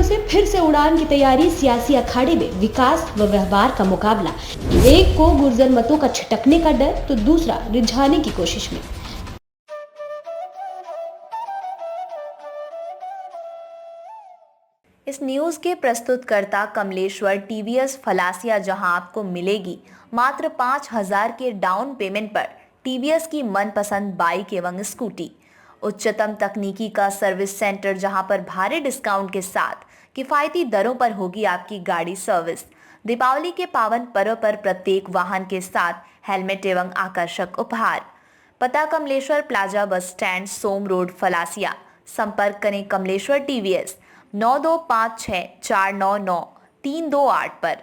भरोसे फिर से उड़ान की तैयारी, सियासी अखाड़े में विकास व व्यवहार का मुकाबला। एक को गुर्जर मतों का छिटकने का डर तो दूसरा रिझाने की कोशिश में। इस न्यूज के प्रस्तुतकर्ता कमलेश्वर टीवीएस फलासिया, जहां आपको मिलेगी मात्र 5,000 के डाउन पेमेंट पर टीवीएस की मनपसंद बाइक एवं स्कूटी। उच्चतम तकनीकी का सर्विस सेंटर, जहां पर भारी डिस्काउंट के साथ किफायती दरों पर होगी आपकी गाड़ी सर्विस। दीपावली के पावन पर्व पर प्रत्येक वाहन के साथ हेलमेट एवं आकर्षक उपहार। पता कमलेश्वर प्लाजा, बस स्टैंड, सोम रोड, फलासिया। संपर्क करें कमलेश्वर टीवीएस 9256499328 पर।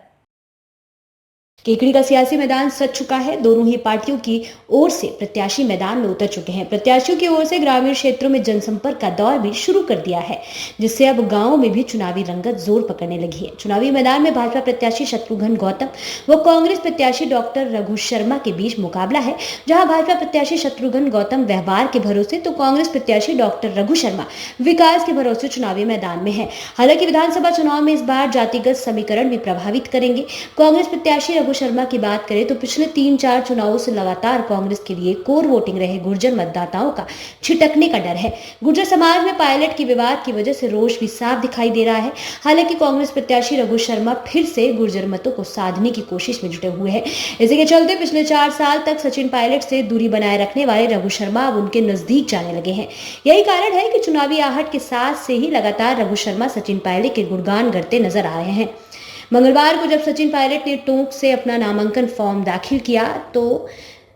केकड़ी का सियासी मैदान सज चुका है। दोनों ही पार्टियों की ओर से प्रत्याशी मैदान में उतर चुके हैं। प्रत्याशियों की ओर से ग्रामीण क्षेत्रों में जनसंपर्क का दौर भी शुरू कर दिया है, जिससे अब गांवों में भी चुनावी रंगत जोर पकड़ने लगी है। चुनावी मैदान में भाजपा प्रत्याशी शत्रुघ्न गौतम व कांग्रेस प्रत्याशी डॉक्टर रघु शर्मा के बीच मुकाबला है। जहां भाजपा प्रत्याशी शत्रुघ्न गौतम व्यवहार के भरोसे तो कांग्रेस प्रत्याशी डॉक्टर रघु शर्मा विकास के भरोसे चुनावी मैदान में है। हालांकि विधानसभा चुनाव में इस बार जातिगत समीकरण भी प्रभावित करेंगे। कांग्रेस प्रत्याशी रघु शर्मा की बात करें तो पिछले 3-4 चुनावों से लगातार कांग्रेस के लिए कोर वोटिंग रहे गुर्जर मतदाताओं का छिटकने का डर है। गुर्जर समाज में पायलट की विवाद की वजह से रोष भी साफ दिखाई दे रहा है। हालांकि कांग्रेस प्रत्याशी रघु शर्मा फिर से गुर्जर मतों को साधने की कोशिश में जुटे हुए हैं। इसी के चलते पिछले 4 साल तक सचिन पायलट से दूरी बनाए रखने वाले रघु शर्मा अब उनके नजदीक जाने लगे हैं। यही कारण है कि चुनावी आहट के साथ से ही लगातार रघु शर्मा सचिन पायलट के गुणगान करते नजर आ रहे हैं। मंगलवार को जब सचिन पायलट ने टोंक से अपना नामांकन फॉर्म दाखिल किया तो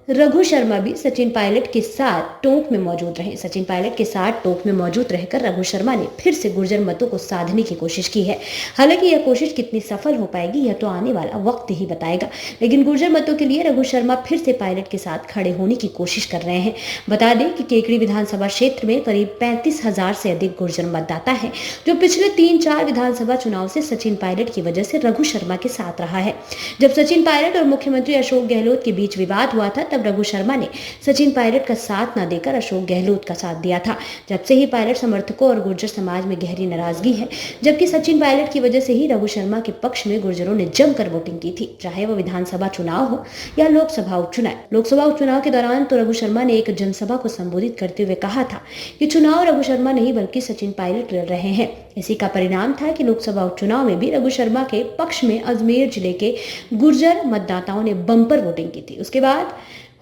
रघु शर्मा भी सचिन पायलट के साथ टोंक में मौजूद रहे। सचिन पायलट के साथ टोंक में मौजूद रहकर रघु शर्मा ने फिर से गुर्जर मतों को साधने की कोशिश की है। हालांकि यह कोशिश कितनी सफल हो पाएगी यह तो आने वाला वक्त ही बताएगा, लेकिन गुर्जर मतों के लिए रघु शर्मा फिर से पायलट के साथ खड़े होने की कोशिश कर रहे हैं। बता दें कि केकड़ी विधानसभा क्षेत्र में करीब 35,000 से अधिक गुर्जर मतदाता है, जो पिछले 3-4 विधानसभा चुनाव से सचिन पायलट की वजह से रघु शर्मा के साथ रहा है। जब सचिन पायलट और मुख्यमंत्री अशोक गहलोत के बीच विवाद हुआ था, तब रघु शर्मा ने सचिन पायलट का साथ न देकर अशोक गहलोत का साथ दिया था। जब से ही पायलट समर्थकों और गुर्जर समाज में गहरी नाराजगी है, जबकि सचिन पायलट की वजह से ही रघु शर्मा के पक्ष में गुर्जरों ने जमकर वोटिंग की थी, चाहे वह विधानसभा चुनाव हो या लोकसभा उपचुनाव। लोकसभा उपचुनाव के दौरान तो रघु शर्मा ने एक जनसभा को संबोधित करते हुए कहा था कि चुनाव रघु शर्मा नहीं बल्कि सचिन पायलट लड़ रहे हैं। इसी का परिणाम था कि लोकसभा उपचुनाव में भी रघु शर्मा के पक्ष में अजमेर जिले के गुर्जर मतदाताओं ने बम्पर वोटिंग की थी। उसके बाद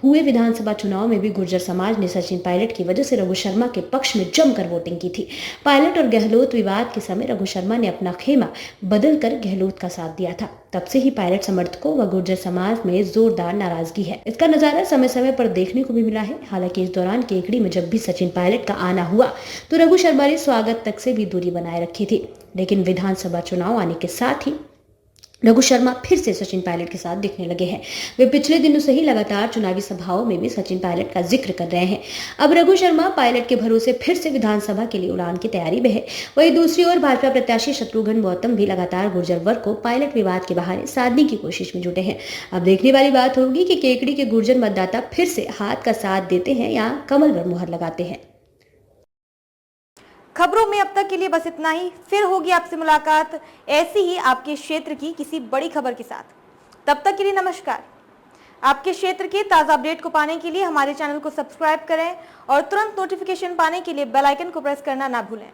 हुए विधानसभा चुनाव में भी गुर्जर समाज ने सचिन पायलट की वजह से रघु शर्मा के पक्ष में जमकर वोटिंग की थी। पायलट और गहलोत विवाद के समय रघु शर्मा ने अपना खेमा बदलकर गहलोत का साथ दिया था। तब से ही पायलट समर्थकों व गुर्जर समाज में जोरदार नाराजगी है। इसका नजारा समय समय पर देखने को भी मिला है। हालांकि इस दौरान केकड़ी में जब भी सचिन पायलट का आना हुआ तो रघु शर्मा ने स्वागत तक से भी दूरी बनाए रखी थी, लेकिन विधानसभा चुनाव आने के साथ ही रघु शर्मा फिर से सचिन पायलट के साथ दिखने लगे हैं। वे पिछले दिनों से ही लगातार चुनावी सभाओं में भी सचिन पायलट का जिक्र कर रहे हैं। अब रघु शर्मा पायलट के भरोसे फिर से विधानसभा के लिए उड़ान की तैयारी में है। वहीं दूसरी ओर भाजपा प्रत्याशी शत्रुघ्न गौतम भी लगातार गुर्जर वर्ग को पायलट विवाद के बहाने साधने की कोशिश में जुटे हैं। अब देखने वाली बात होगी कि केकड़ी के गुर्जर मतदाता फिर से हाथ का साथ देते हैं या कमल पर मुहर लगाते हैं। खबरों में अब तक के लिए बस इतना ही। फिर होगी आपसे मुलाकात ऐसी ही आपके क्षेत्र की किसी बड़ी खबर के साथ। तब तक के लिए नमस्कार। आपके क्षेत्र के ताज़ा अपडेट को पाने के लिए हमारे चैनल को सब्सक्राइब करें और तुरंत नोटिफिकेशन पाने के लिए बेल आइकन को प्रेस करना ना भूलें।